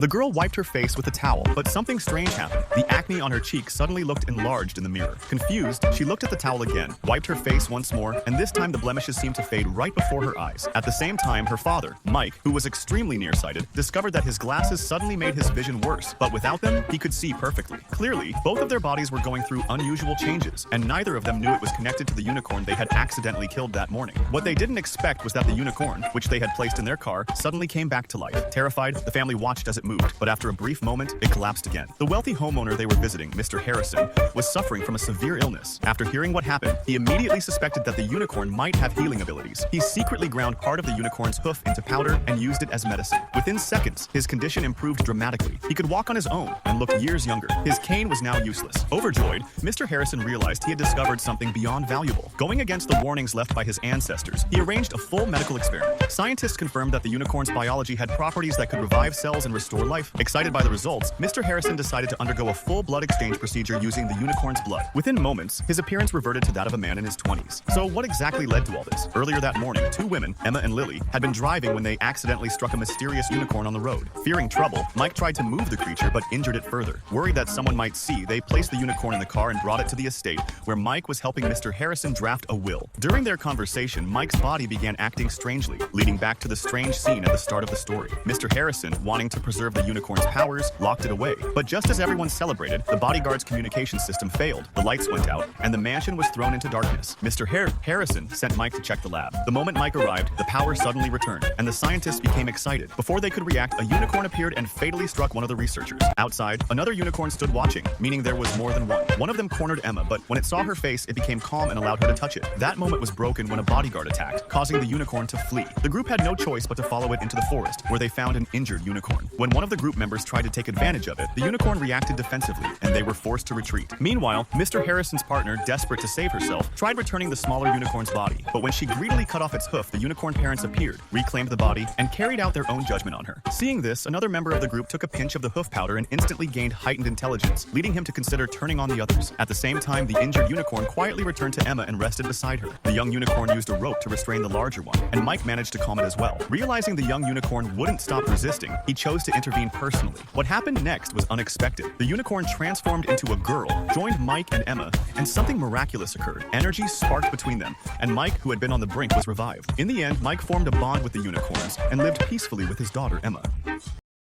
The girl wiped her face with a towel, but something strange happened. The acne on her cheek suddenly looked enlarged in the mirror. Confused, she looked at the towel again, wiped her face once more, and this time the blemishes seemed to fade right before her eyes. At the same time, her father, Mike, who was extremely nearsighted, discovered that his glasses suddenly made his vision worse, but without them, he could see perfectly. Clearly, both of their bodies were going through unusual changes, and neither of them knew it was connected to the unicorn they had accidentally killed that morning. What they didn't expect was that the unicorn, which they had placed in their car, suddenly came back to life. Terrified, the family watched as it moved, but after a brief moment, it collapsed again. The wealthy homeowner they were visiting, Mr. Harrison, was suffering from a severe illness. After hearing what happened, he immediately suspected that the unicorn might have healing abilities. He secretly ground part of the unicorn's hoof into powder and used it as medicine. Within seconds, his condition improved dramatically. He could walk on his own and look years younger. His cane was now useless. Overjoyed, Mr. Harrison realized he had discovered something beyond valuable. Going against the warnings left by his ancestors, he arranged a full medical experiment. Scientists confirmed that the unicorn's biology had properties that could revive cells and restore life. Excited by the results, Mr. Harrison decided to undergo a full blood exchange procedure using the unicorn's blood. Within moments, his appearance reverted to that of a man in his 20s. So what exactly led to all this? Earlier that morning, two women, Emma and Lily, had been driving when they accidentally struck a mysterious unicorn on the road. Fearing trouble, Mike tried to move the creature but injured it further. Worried that someone might see, they placed the unicorn in the car and brought it to the estate, where Mike was helping Mr. Harrison draft a will. During their conversation, Mike's body began acting strangely, leading back to the strange scene at the start of the story. Mr. Harrison, wanting to preserve the unicorn's powers, locked it away. But just as everyone celebrated, the bodyguard's communication system failed, the lights went out, and the mansion was thrown into darkness. Mr. Harrison sent Mike to check the lab. The moment Mike arrived, the power suddenly returned, and the scientists became excited. Before they could react, a unicorn appeared and fatally struck one of the researchers. Outside, another unicorn stood watching, meaning there was more than one. One of them cornered Emma, but when it saw her face, it became calm and allowed her to touch it. That moment was broken when a bodyguard attacked, causing the unicorn to flee. The group had no choice but to follow it into the forest, where they found an injured unicorn. When one of the group members tried to take advantage of it, the unicorn reacted defensively, and they were forced to retreat. Meanwhile, Mr. Harrison's partner, desperate to save herself, tried returning the smaller unicorn's body. But when she greedily cut off its hoof, the unicorn parents appeared, reclaimed the body, and carried out their own judgment on her. Seeing this, another member of the group took a pinch of the hoof powder and instantly gained heightened intelligence, leading him to consider turning on the others. At the same time, the injured unicorn quietly returned to Emma and rested beside her. The young unicorn used a rope to restrain the larger one, and Mike managed to calm it as well. Realizing the young unicorn wouldn't stop resisting, he chose to intervene personally. What happened next was unexpected. The unicorn transformed into a girl, joined Mike and Emma, and something miraculous occurred. Energy sparked between them, and Mike, who had been on the brink, was revived. In the end, Mike formed a bond with the unicorns and lived peacefully with his daughter, Emma.